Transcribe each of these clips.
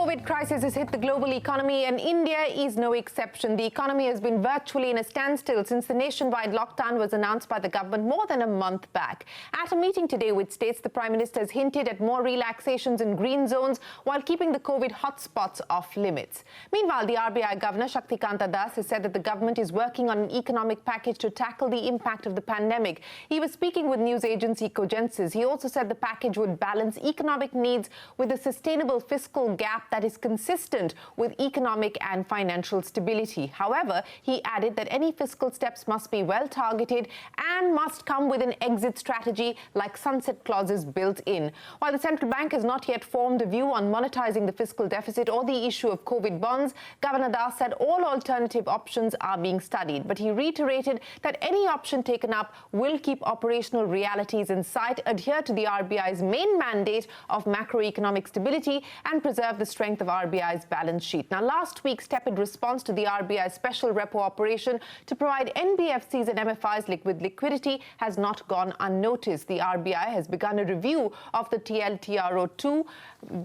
COVID crisis has hit the global economy, and India is no exception. The economy has been virtually in a standstill since the nationwide lockdown was announced by the government more than a month back. At a meeting today with states, the Prime Minister has hinted at more relaxations in green zones while keeping the COVID hotspots off limits. Meanwhile, the RBI Governor Shaktikanta Das has said that the government is working on an economic package to tackle the impact of the pandemic. He was speaking with news agency Cogensis. He also said the package would balance economic needs with a sustainable fiscal gap that is consistent with economic and financial stability. However, he added that any fiscal steps must be well targeted and must come with an exit strategy like sunset clauses built in. While the central bank has not yet formed a view on monetizing the fiscal deficit or the issue of COVID bonds, Governor Das said all alternative options are being studied. But he reiterated that any option taken up will keep operational realities in sight, adhere to the RBI's main mandate of macroeconomic stability, and preserve the strength of RBI's balance sheet. Now, last week's tepid response to the RBI's special repo operation to provide NBFCs and MFIs with liquidity has not gone unnoticed. The RBI has begun a review of the TLTRO2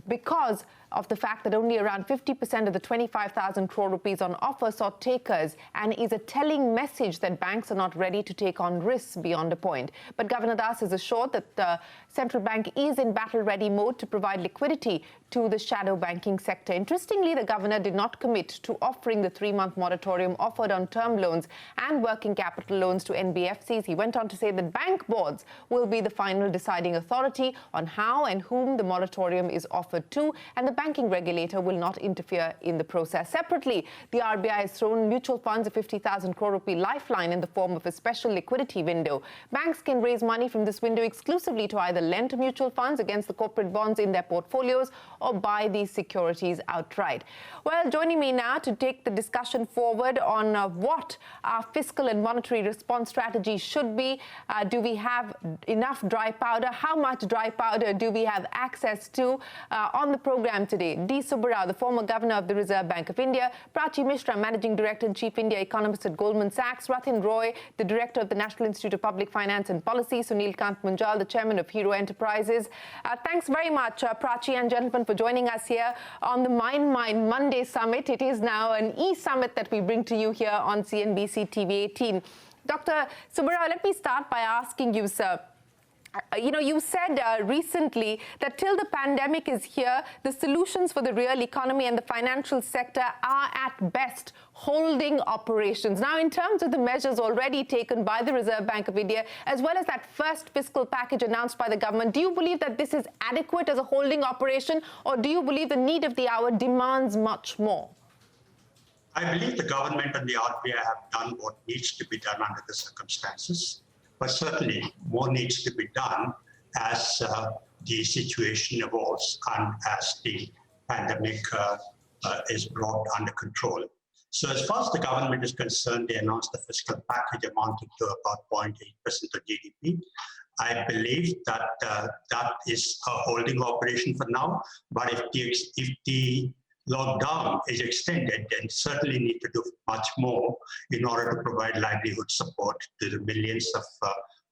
because of the fact that only around 50% of the 25,000 crore rupees on offer saw takers, and is a telling message that banks are not ready to take on risks beyond a point. But Governor Das is assured that the central bank is in battle-ready mode to provide liquidity to the shadow banking sector. Interestingly, the governor did not commit to offering the 3-month moratorium offered on term loans and working capital loans to NBFCs. He went on to say that bank boards will be the final deciding authority on how and whom the moratorium is offered to, and the banking regulator will not interfere in the process. Separately, the RBI has thrown mutual funds a 50,000 crore rupee lifeline in the form of a special liquidity window. Banks can raise money from this window exclusively to either lend to mutual funds against the corporate bonds in their portfolios or buy these securities outright. Well, joining me now to take the discussion forward on what our fiscal and monetary response strategy should be. Do we have enough dry powder? How much dry powder do we have access to? On the program today, D. Subbarao, the former governor of the Reserve Bank of India; Prachi Mishra, managing director and chief India economist at Goldman Sachs; Rathin Roy, the director of the National Institute of Public Finance and Policy; Sunil Kant Munjal, the chairman of Hero Enterprises. Thanks very much, Prachi and gentlemen, for joining us here on the Mindmine Monday Summit. It is now an e-summit that we bring to you here on CNBC TV 18. Dr. Subbarao, let me start by asking you, sir. You said recently that till the pandemic is here, the solutions for the real economy and the financial sector are at best holding operations. Now, in terms of the measures already taken by the Reserve Bank of India, as well as that first fiscal package announced by the government, do you believe that this is adequate as a holding operation, or do you believe the need of the hour demands much more? I believe the government and the RBI have done what needs to be done under the circumstances. But certainly more needs to be done as the situation evolves and as the pandemic is brought under control. So as far as the government is concerned, they announced the fiscal package amounting to about 0.8% of GDP. I believe that that is a holding operation for now, but if the lockdown is extended, then certainly need to do much more in order to provide livelihood support to the millions of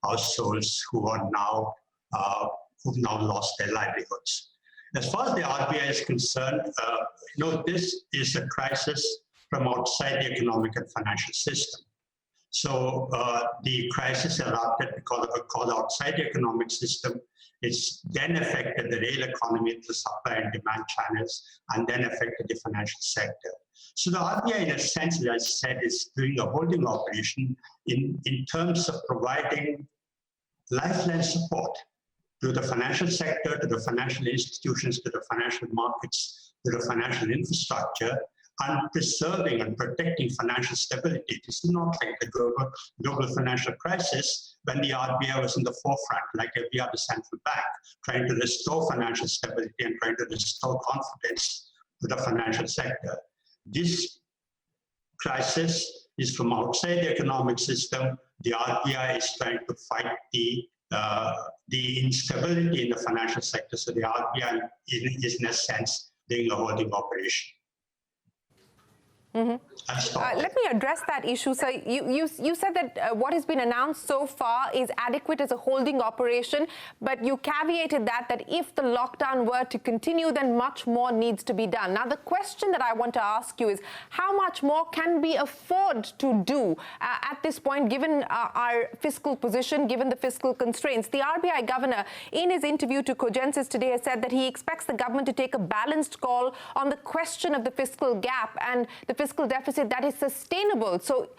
households who've now lost their livelihoods. As far as the RBI is concerned, this is a crisis from outside the economic and financial system. So the crisis erupted because of a cause outside the economic system. It's then affected the real economy, the supply and demand channels, and then affected the financial sector. So the RBI, in a sense, as I said, is doing a holding operation in terms of providing lifeline support to the financial sector, to the financial institutions, to the financial markets, to the financial infrastructure, and preserving and protecting financial stability. This is not like the global financial crisis when the RBI was in the forefront, like every other central bank, trying to restore financial stability and trying to restore confidence to the financial sector. This crisis is from outside the economic system. The RBI is trying to fight the instability in the financial sector. So the RBI is, in a sense, doing a holding operation. Let me address that issue. So you said that what has been announced so far is adequate as a holding operation, but you caveated that if the lockdown were to continue, then much more needs to be done. Now, the question that I want to ask you is, how much more can we afford to do at this point, given our fiscal position, given the fiscal constraints? The RBI governor, in his interview to Cogensis today, has said that he expects the government to take a balanced call on the question of the fiscal gap and the fiscal deficit that is sustainable. So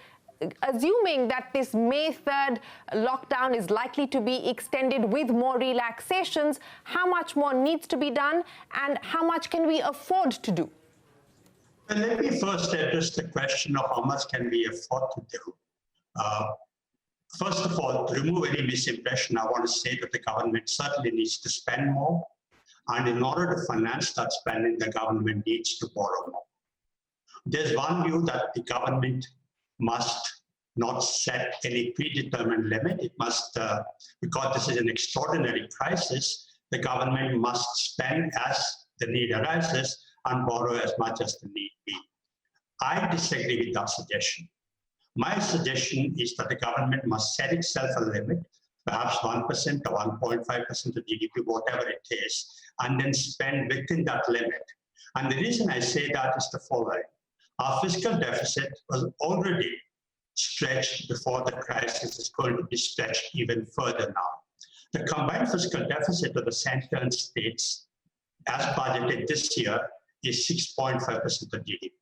assuming that this May 3rd lockdown is likely to be extended with more relaxations, how much more needs to be done and how much can we afford to do? Well, let me first address the question of how much can we afford to do. First of all, to remove any misimpression, I want to say that the government certainly needs to spend more. And in order to finance that spending, the government needs to borrow more. There's one view that the government must not set any predetermined limit. It must, because this is an extraordinary crisis, the government must spend as the need arises and borrow as much as the need be. I disagree with that suggestion. My suggestion is that the government must set itself a limit, perhaps 1% or 1.5% of GDP, whatever it is, and then spend within that limit. And the reason I say that is the following. Our fiscal deficit was already stretched before the crisis is going to be stretched even further now. The combined fiscal deficit of the center and states, as budgeted this year, is 6.5% of GDP.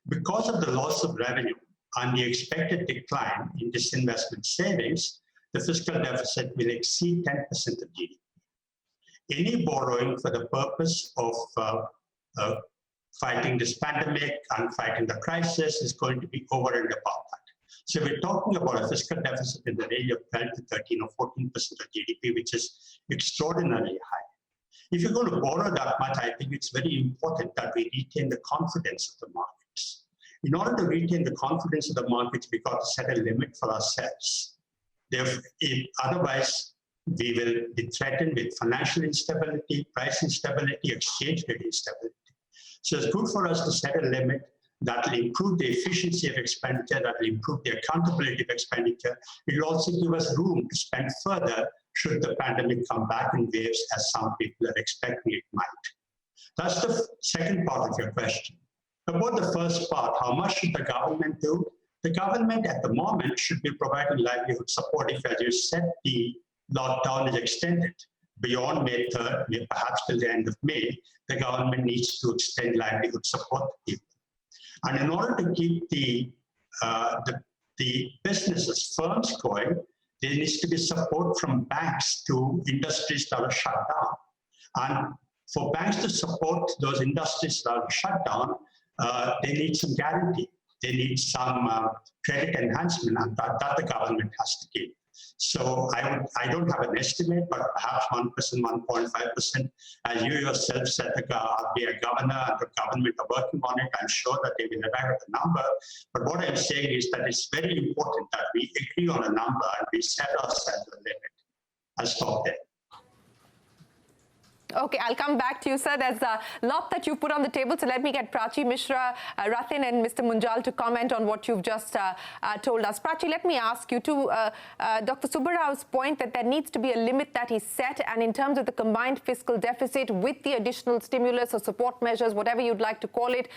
Because of the loss of revenue and the expected decline in disinvestment savings, the fiscal deficit will exceed 10% of GDP. Any borrowing for the purpose of fighting this pandemic and fighting the crisis is going to be over and above that. So we're talking about a fiscal deficit in the range of 12 to 13 or 14% of GDP, which is extraordinarily high. If you're going to borrow that much, I think it's very important that we retain the confidence of the markets. In order to retain the confidence of the markets, we've got to set a limit for ourselves. Otherwise, we will be threatened with financial instability, price instability, exchange rate instability. So it's good for us to set a limit that will improve the efficiency of expenditure, that will improve the accountability of expenditure. It will also give us room to spend further should the pandemic come back in waves, as some people are expecting it might. That's the second part of your question. About the first part, how much should the government do? The government at the moment should be providing livelihood support if, as you said, the lockdown is extended beyond May 3rd, perhaps till the end of May. The government needs to extend livelihood support to people. And in order to keep the businesses, firms going, there needs to be support from banks to industries that are shut down. And for banks to support those industries that are shut down, they need some guarantee. They need some credit enhancement, and that the government has to give. So I don't have an estimate, but perhaps 1%, 1.5%. As you yourself said, the RBI governor and the government are working on it. I'm sure that they will arrive at a number. But what I'm saying is that it's very important that we agree on a number and we set ourselves a limit. I'll stop there. Okay, I'll come back to you, sir. There's a lot that you put on the table, so let me get Prachi Mishra, Rathin and Mr. Munjal to comment on what you've just told us. Prachi, let me ask you to Dr. Subbarao's point that there needs to be a limit that is set, and in terms of the combined fiscal deficit with the additional stimulus or support measures, whatever you'd like to call it,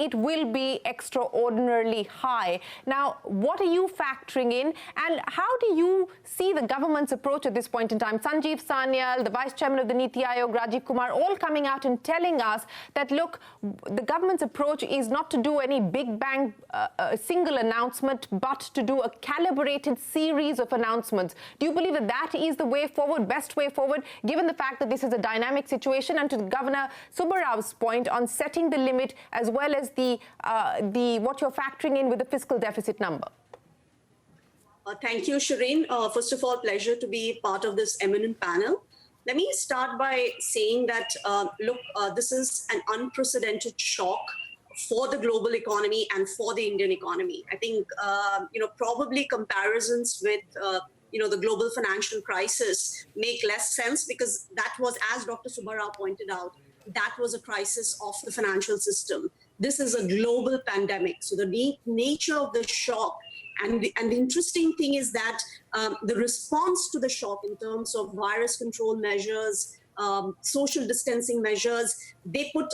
it will be extraordinarily high. Now, what are you factoring in, and how do you see the government's approach at this point in time? Sanjeev Sanyal, the Vice Chairman of the Niti Aayog, Rajiv Kumar, all coming out and telling us that, look, the government's approach is not to do any big bang single announcement, but to do a calibrated series of announcements. Do you believe that that is the way forward, best way forward, given the fact that this is a dynamic situation? And to Governor Subbarao's point on setting the limit as well as the what you're factoring in with the fiscal deficit number. Thank you, Shereen. First of all, pleasure to be part of this eminent panel. Let me start by saying that, this is an unprecedented shock for the global economy and for the Indian economy. I think, probably comparisons with, the global financial crisis make less sense, because that was, as Dr. Subbarao pointed out, that was a crisis of the financial system. this is a global pandemic. So the nature of the shock, and the interesting thing is that the response to the shock in terms of virus control measures, social distancing measures, they put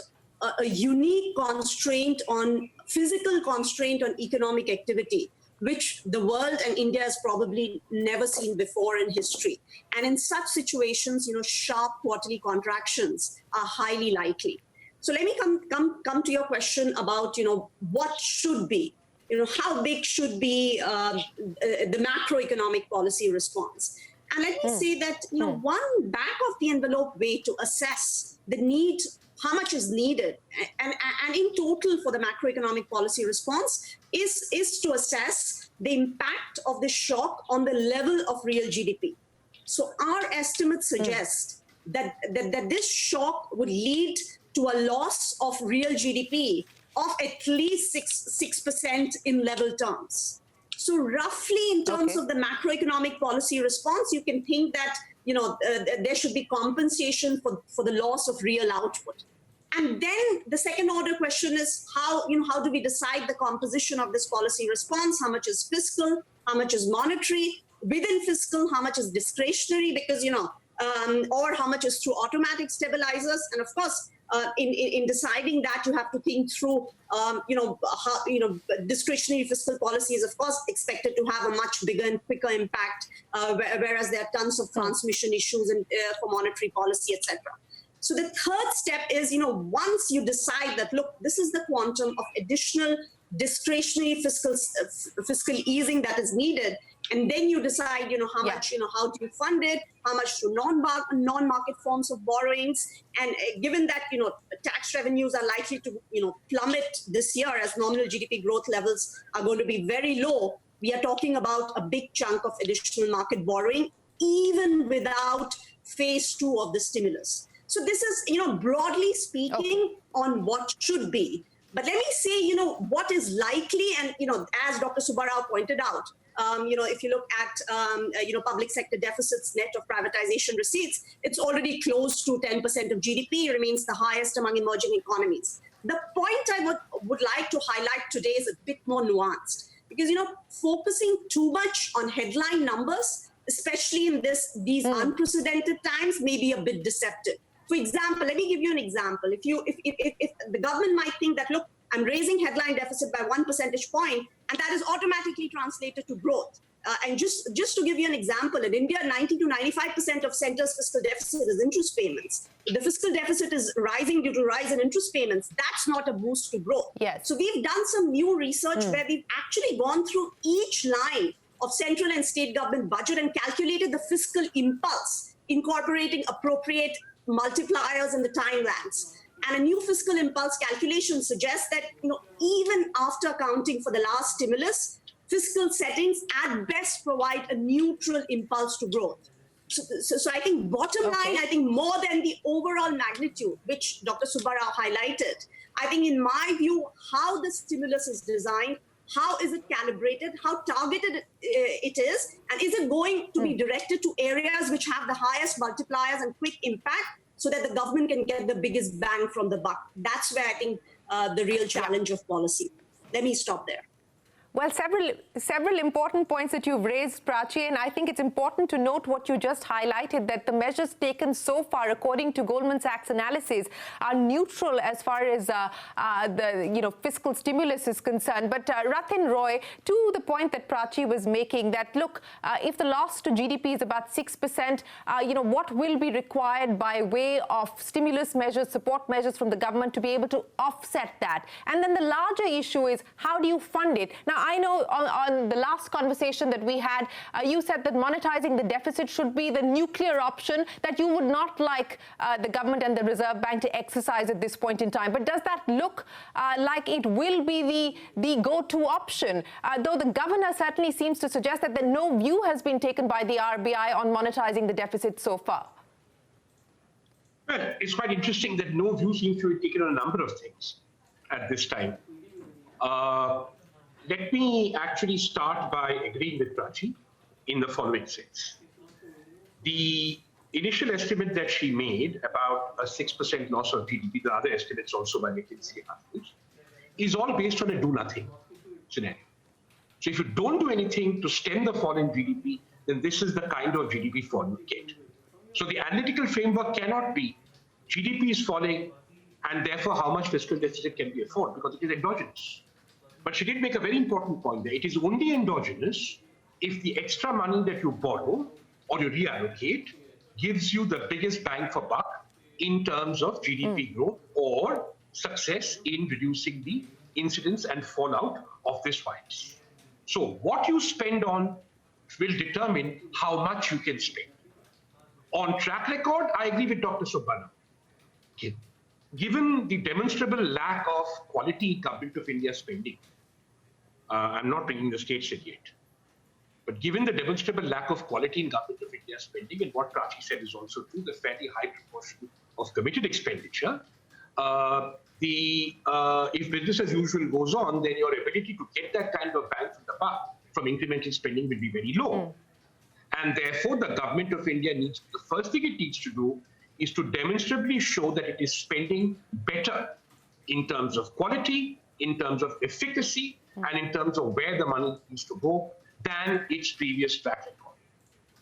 a unique constraint on, physical constraint on economic activity, which the world and India has probably never seen before in history. And in such situations, sharp quarterly contractions are highly likely. So let me come to your question about, what should be, how big should be the macroeconomic policy response. And let me say that, one back of the envelope way to assess the need, how much is needed, and in total for the macroeconomic policy response is to assess the impact of the shock on the level of real GDP. So our estimates suggest that this shock would lead to a loss of real GDP of at least 6% in level terms. So roughly in terms of the macroeconomic policy response, you can think that there should be compensation for the loss of real output. And then the second order question is how do we decide the composition of this policy response? How much is fiscal? How much is monetary? Within fiscal, how much is discretionary? Because, or how much is through automatic stabilizers? And of course, in deciding that, you have to think through, how, discretionary fiscal policy is, of course, expected to have a much bigger and quicker impact, whereas there are tons of transmission issues and for monetary policy, etc. So the third step is, once you decide that, look, this is the quantum of additional discretionary fiscal easing that is needed, and then you decide, how much, how do you fund it, how much through non-market forms of borrowings, and given that, tax revenues are likely to, plummet this year as nominal GDP growth levels are going to be very low, we are talking about a big chunk of additional market borrowing, even without phase 2 of the stimulus. So this is, broadly speaking, on what should be. But let me say, what is likely, and, as Dr. Subbarao pointed out, if you look at, public sector deficits net of privatization receipts, it's already close to 10% of GDP, remains the highest among emerging economies. The point I would like to highlight today is a bit more nuanced, because, focusing too much on headline numbers, especially in these unprecedented times, may be a bit deceptive. For example, let me give you an example. If the government might think that, look, I'm raising headline deficit by 1 percentage point, and that is automatically translated to growth. And just to give you an example, in India, 90 to 95% of centre's fiscal deficit is interest payments. If the fiscal deficit is rising due to rise in interest payments, that's not a boost to growth. Yes. So we've done some new research where we've actually gone through each line of central and state government budget and calculated the fiscal impulse, incorporating appropriate multipliers and the timelines. And a new fiscal impulse calculation suggests that, even after accounting for the last stimulus, fiscal settings at best provide a neutral impulse to growth. So I think bottom line, I think more than the overall magnitude, which Dr. Subbarao highlighted, I think in my view, how the stimulus is designed, how is it calibrated, how targeted it is, and is it going to be directed to areas which have the highest multipliers and quick impact so that the government can get the biggest bang from the buck? That's where I think the real challenge of policy. Let me stop there. Well, several important points that you've raised, Prachi, and I think it's important to note what you just highlighted, that the measures taken so far, according to Goldman Sachs analysis, are neutral as far as the fiscal stimulus is concerned. But Rathin Roy, to the point that Prachi was making, that look, if the loss to GDP is about 6%, what will be required by way of stimulus measures, support measures from the government to be able to offset that? And then the larger issue is, how do you fund it? Now, I know on the last conversation that we had, you said that monetizing the deficit should be the nuclear option that you would not like the government and the Reserve Bank to exercise at this point in time. But does that look like it will be the go-to option? Though the governor certainly seems to suggest that no view has been taken by the RBI on monetizing the deficit so far. Well, it's quite interesting that no view seems to be taken on a number of things at this time. Let me actually start by agreeing with Prachi in the following sense. The initial estimate that she made about a 6% loss of GDP, the other estimates also by McKinsey and others, is all based on a do-nothing scenario. So if you don't do anything to stem the fall in GDP, then this is the kind of GDP fall you get. So the analytical framework cannot be GDP is falling and therefore how much fiscal deficit can be afforded, because it is endogenous. But she did make a very important point there. It is only endogenous if the extra money that you borrow or you reallocate gives you the biggest bang for buck in terms of GDP growth or success in reducing the incidence and fallout of this virus. So what you spend on will determine how much you can spend. On track record, I agree with Dr. Subbarao. Given the demonstrable lack of quality Government of India spending, I'm not bringing the states in yet, but given the demonstrable lack of quality in Government of India spending, and what Prachi said is also true, the fairly high proportion of committed expenditure, if business as usual goes on, then your ability to get that kind of bang from the buck from incremental spending will be very low. And therefore, the Government of India the first thing it needs to do is to demonstrably show that it is spending better in terms of quality, in terms of efficacy, and in terms of where the money needs to go than its previous track record.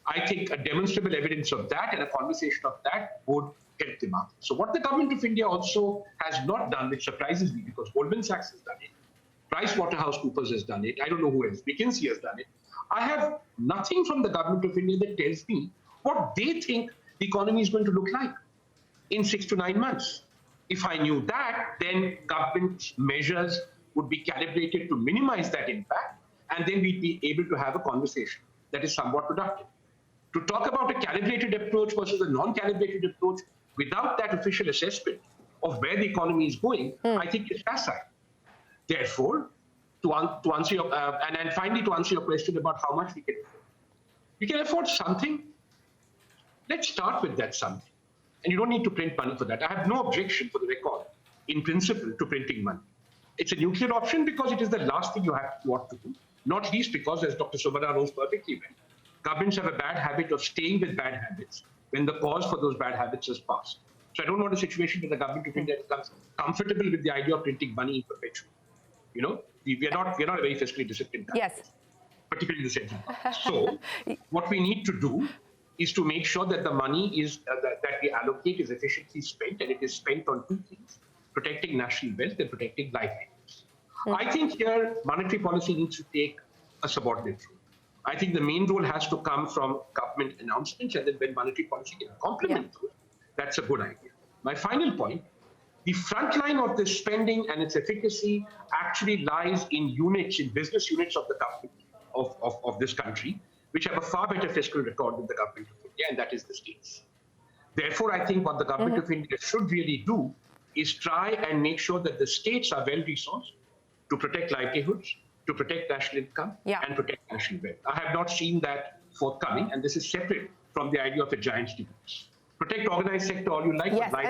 I think a demonstrable evidence of that and a conversation of that would help the market. So what the Government of India also has not done, which surprises me, because Goldman Sachs has done it, PricewaterhouseCoopers has done it, I don't know who else, McKinsey has done it. I have nothing from the Government of India that tells me what they think the economy is going to look like in 6 to 9 months. If I knew that, then government measures would be calibrated to minimize that impact, and then we'd be able to have a conversation that is somewhat productive. To talk about a calibrated approach versus a non-calibrated approach without that official assessment of where the economy is going, I think is facile. Therefore, to answer your, and finally to answer your question about how much we can afford. We can afford something. Let's start with that something. And you don't need to print money for that. I have no objection, for the record, in principle, to printing money. It's a nuclear option because it is the last thing you want to do, not least because, as Dr. Subbarao knows perfectly well, governments have a bad habit of staying with bad habits when the cause for those bad habits has passed. So I don't want a situation where the Government of India becomes comfortable with the idea of printing money in perpetuity. You know, we are not a very fiscally disciplined country, yes, particularly the central bank. So what we need to do is to make sure that the money is that we allocate is efficiently spent, and it is spent on two things: protecting national wealth and protecting livelihoods. I think here monetary policy needs to take a subordinate role. I think the main role has to come from government announcements, and then when monetary policy can complement it, that's a good idea. My final point: the front line of this spending and its efficacy actually lies in units, in business units of the government of this country, which have a far better fiscal record than the Government of India, and that is the states. Therefore, I think what the Government of India should really do is try and make sure that the states are well-resourced to protect livelihoods, to protect national income, and protect national wealth. I have not seen that forthcoming, and this is separate from the idea of a giant stimulus. Protect organized sector all you like, but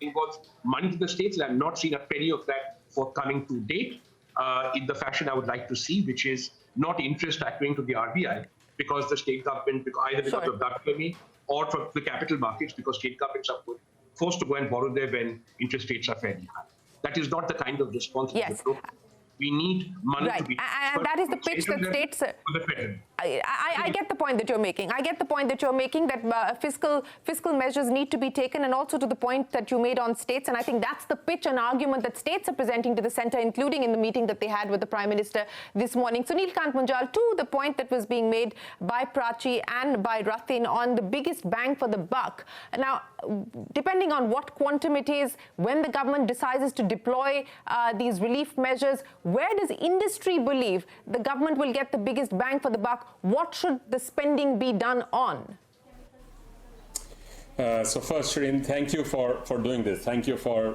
involves money to the states, and I have not seen a penny of that forthcoming to date in the fashion I would like to see, which is not interest accruing to the RBI because the state government, either because of WME or from the capital markets, because state governments are forced to go and borrow there when interest rates are fairly high. That is not the kind of response. We need money to be... And that is the pitch that states... I get the point that you're making. I get the point that you're making, that fiscal measures need to be taken, and also to the point that you made on states. And I think that's the pitch and argument that states are presenting to the centre, including in the meeting that they had with the Prime Minister this morning. Sunil Kant Munjal, to the point that was being made by Prachi and by Rathin on the biggest bang for the buck. Now, depending on what quantum it is, when the government decides to deploy these relief measures, where does industry believe the government will get the biggest bang for the buck? What should the spending be done on? So first, Shereen, thank you for doing this. Thank you for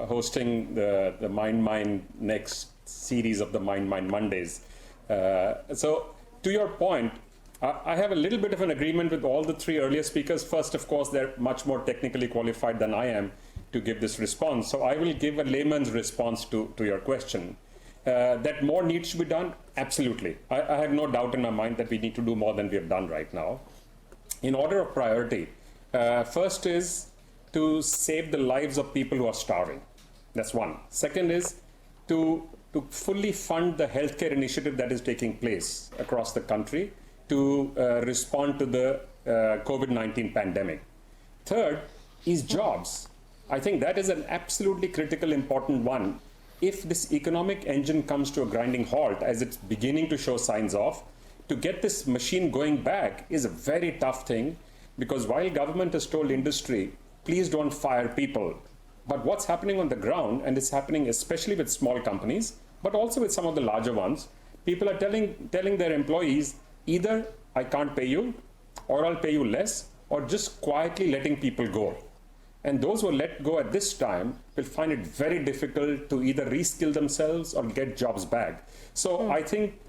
hosting the Mindmine next series of the Mindmine Mondays. So to your point, I have a little bit of an agreement with all the three earlier speakers. First, of course, they're much more technically qualified than I am to give this response. So I will give a layman's response to your question. That more needs to be done? Absolutely. I have no doubt in my mind that we need to do more than we have done right now. In order of priority, first is to save the lives of people who are starving. That's one. Second is to fully fund the healthcare initiative that is taking place across the country to respond to the COVID-19 pandemic. Third is jobs. I think that is an absolutely critical, important one. If this economic engine comes to a grinding halt, as it's beginning to show signs of, to get this machine going back is a very tough thing, because while government has told industry, please don't fire people, but what's happening on the ground, and it's happening especially with small companies, but also with some of the larger ones, people are telling their employees, either I can't pay you, or I'll pay you less, or just quietly letting people go. And those who are let go at this time will find it very difficult to either reskill themselves or get jobs back. So I think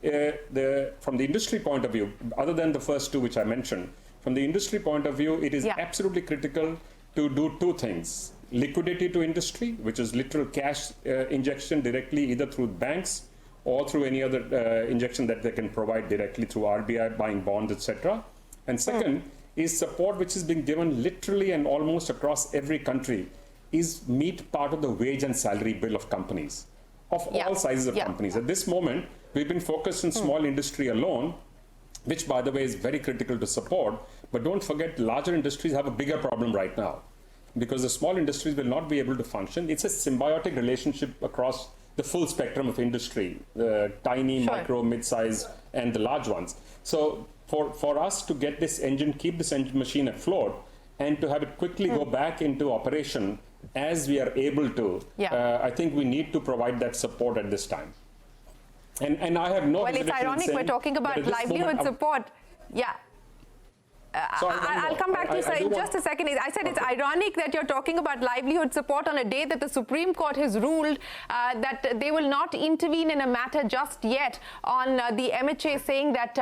from the industry point of view, other than the first two which I mentioned, from the industry point of view, it is absolutely critical to do two things. Liquidity to industry, which is literal cash injection directly either through banks or through any other injection that they can provide directly through RBI, buying bonds, etc. And second, is support which is being given literally and almost across every country, is meet part of the wage and salary bill of companies, of all sizes of companies. At this moment, we've been focused on small industry alone, which by the way is very critical to support, but don't forget larger industries have a bigger problem right now, because the small industries will not be able to function. It's a symbiotic relationship across the full spectrum of industry, the tiny, micro, mid-size, and the large ones. So for us to get this engine, keep this engine machine afloat, and to have it quickly go back into operation as we are able to, I think we need to provide that support at this time. And I have no... Well, it's ironic we're talking about livelihood support. I'll come back to you, sir, in just a second. I said it's ironic that you're talking about livelihood support on a day that the Supreme Court has ruled that they will not intervene in a matter just yet on the MHA, saying that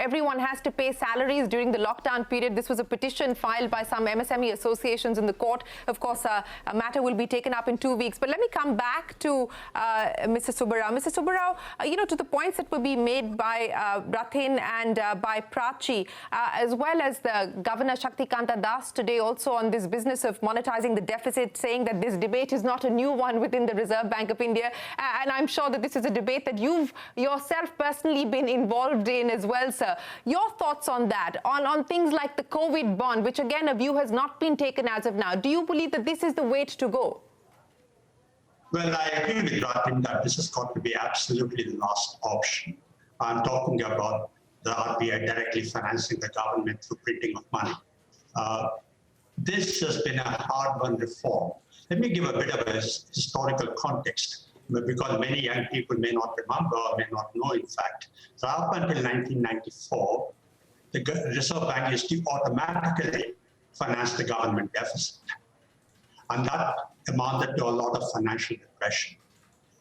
everyone has to pay salaries during the lockdown period. This was a petition filed by some MSME associations in the court. Of course, a matter will be taken up in 2 weeks. But let me come back to Mr. Subbarao. Mr. Subbarao, to the points that were being made by Rathin and by Prachi, as well as the Governor Shaktikanta Das today also on this business of monetizing the deficit, saying that this debate is not a new one within the Reserve Bank of India. And I'm sure that this is a debate that you've yourself personally been involved in as well, sir. Your thoughts on that, on things like the COVID bond, which again a view has not been taken as of now. Do you believe that this is the way to go? Well, I agree with Rathin that this has got to be absolutely the last option. I'm talking about the RBI directly financing the government through printing of money. This has been a hard-won reform. Let me give a bit of a historical context, because many young people may not remember or may not know, in fact. So up until 1994, the Reserve Bank used to automatically finance the government deficit. And that amounted to a lot of financial depression.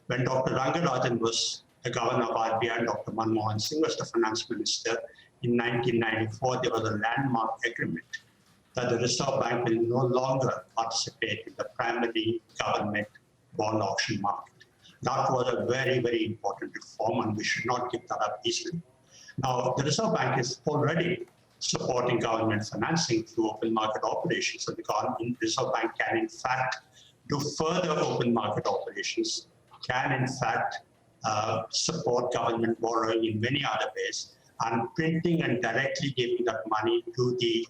When Dr. Rangarajan was the governor of RBI, and Dr. Manmohan Singh was the finance minister, in 1994, there was a landmark agreement that the Reserve Bank will no longer participate in the primary government bond auction market. That was a very, very important reform, and we should not give that up easily. Now, the Reserve Bank is already supporting government financing through open market operations. So the Reserve Bank can, in fact, do further open market operations, can, in fact, support government borrowing in many other ways, and printing and directly giving that money to the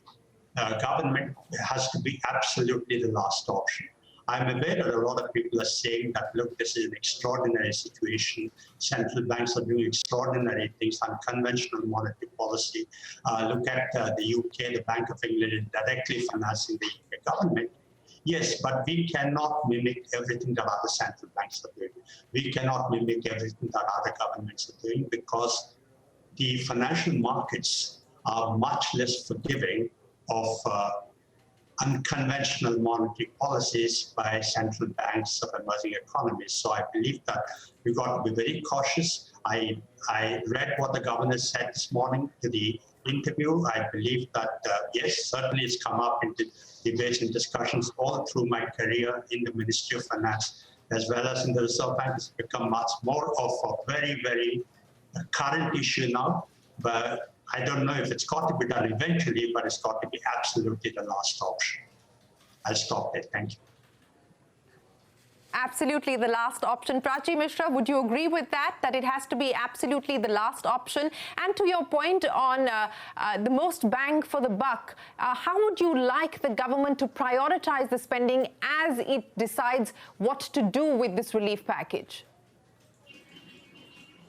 government has to be absolutely the last option. I'm aware that a lot of people are saying that, look, this is an extraordinary situation. Central banks are doing extraordinary things, unconventional monetary policy. Look at the UK, the Bank of England is directly financing the UK government. Yes, but we cannot mimic everything that other central banks are doing. We cannot mimic everything that other governments are doing, because the financial markets are much less forgiving of unconventional monetary policies by central banks of emerging economies. So I believe that we've got to be very cautious. I read what the governor said this morning to the interview. I believe that, yes, certainly it's come up in debates and discussions all through my career in the Ministry of Finance, as well as in the Reserve Bank. It's become much more of a very, very current issue now. But I don't know if it's got to be done eventually, but it's got to be absolutely the last option. I'll stop there. Thank you. Absolutely the last option. Prachi Mishra, would you agree with that it has to be absolutely the last option? And to your point on the most bang for the buck, how would you like the government to prioritize the spending as it decides what to do with this relief package?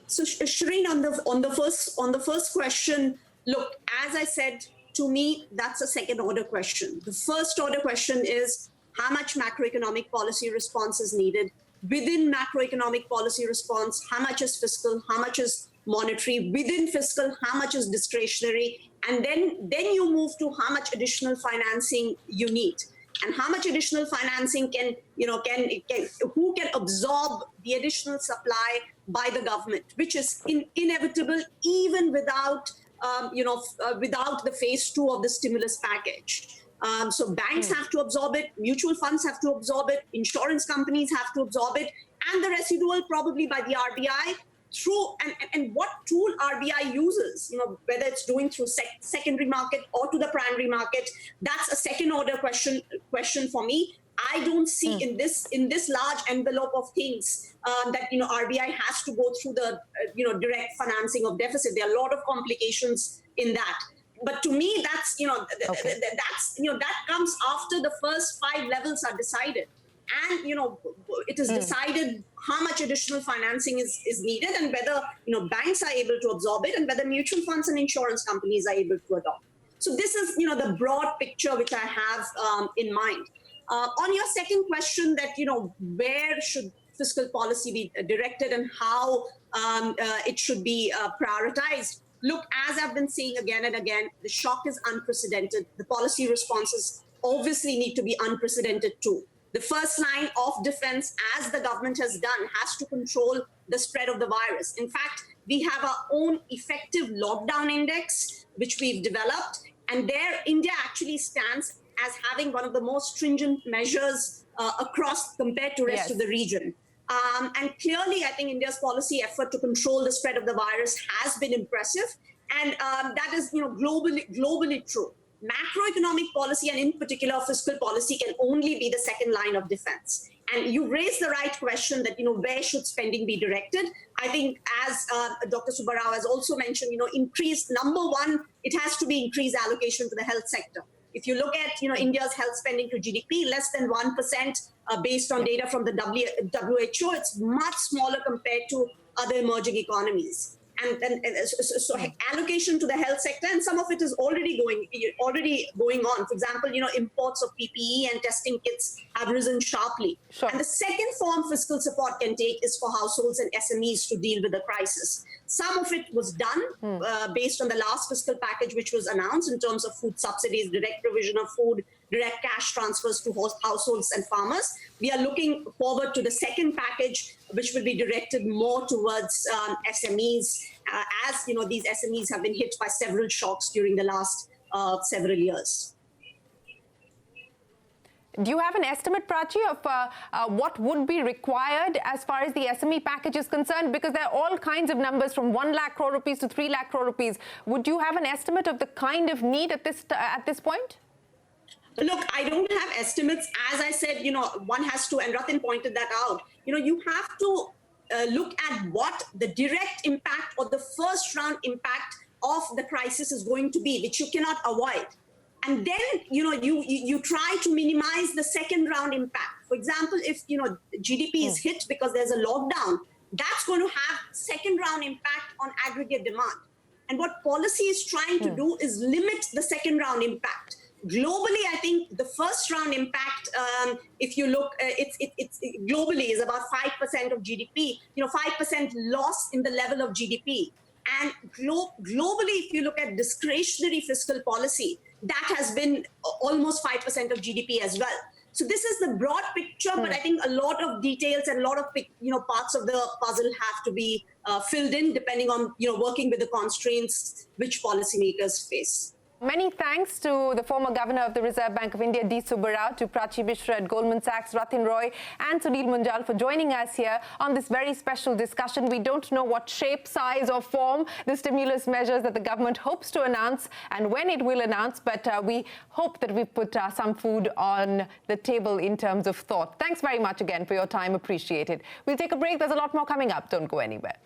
So Shereen, on the first question, look, as I said, to me, that's a second order question. The first order question is how much macroeconomic policy response is needed. Within macroeconomic policy response, how much is fiscal, how much is monetary, within fiscal, how much is discretionary, and then you move to how much additional financing you need. And how much additional financing who can absorb the additional supply by the government, which is inevitable even without, without the phase 2 of the stimulus package. So banks have to absorb it, mutual funds have to absorb it, insurance companies have to absorb it, and the residual probably by the RBI through, and what tool RBI uses, whether it's doing through secondary market or to the primary market, that's a second order question for me. I don't see in this large envelope of things that RBI has to go through the direct financing of deficit. There are a lot of complications in that. But to me, that's that comes after the first 5 levels are decided, and it is decided how much additional financing is needed, and whether banks are able to absorb it, and whether mutual funds and insurance companies are able to adopt. So this is the broad picture which I have in mind. On your second question, that where should fiscal policy be directed and how it should be prioritized. Look, as I've been saying again and again, the shock is unprecedented. The policy responses obviously need to be unprecedented too. The first line of defense, as the government has done, has to control the spread of the virus. In fact, we have our own effective lockdown index, which we've developed. And there, India actually stands as having one of the most stringent measures across compared to rest of the region. And clearly, I think India's policy effort to control the spread of the virus has been impressive. And that is globally true. Macroeconomic policy, and in particular fiscal policy, can only be the second line of defense. And you raised the right question that, where should spending be directed? I think, as Dr. Subbarao has also mentioned, increased, number one, it has to be increased allocation to the health sector. If you look at, India's health spending to GDP, less than 1% based on data from the WHO, it's much smaller compared to other emerging economies. So allocation to the health sector, and some of it is already going on. For example, imports of PPE and testing kits have risen sharply. Sure. And the second form fiscal support can take is for households and SMEs to deal with the crisis. Some of it was done based on the last fiscal package, which was announced in terms of food subsidies, direct provision of food, direct cash transfers to households and farmers. We are looking forward to the second package, which will be directed more towards SMEs, as these SMEs have been hit by several shocks during the last several years. Do you have an estimate, Prachi, of what would be required as far as the SME package is concerned? Because there are all kinds of numbers from 1 lakh crore rupees to 3 lakh crore rupees. Would you have an estimate of the kind of need at this point? Look, I don't have estimates. As I said, one has to, and Rathin pointed that out, you have to look at what the direct impact or the first round impact of the crisis is going to be, which you cannot avoid. And then, you try to minimize the second round impact. For example, if, GDP is hit because there's a lockdown, that's going to have second round impact on aggregate demand. And what policy is trying to do is limit the second round impact. Globally, I think the first round impact, if you look, it's globally is about 5% of GDP, 5% loss in the level of GDP. And globally, if you look at discretionary fiscal policy, that has been almost 5% of GDP as well. So this is the broad picture, but I think a lot of details and a lot of parts of the puzzle have to be filled in, depending on working with the constraints which policymakers face. Many thanks to the former Governor of the Reserve Bank of India, D. Subbarao, to Prachi Mishra at Goldman Sachs, Rathin Roy and Sunil Munjal for joining us here on this very special discussion. We don't know what shape, size or form the stimulus measures that the government hopes to announce and when it will announce, but we hope that we've put some food on the table in terms of thought. Thanks very much again for your time. Appreciate it. We'll take a break. There's a lot more coming up. Don't go anywhere.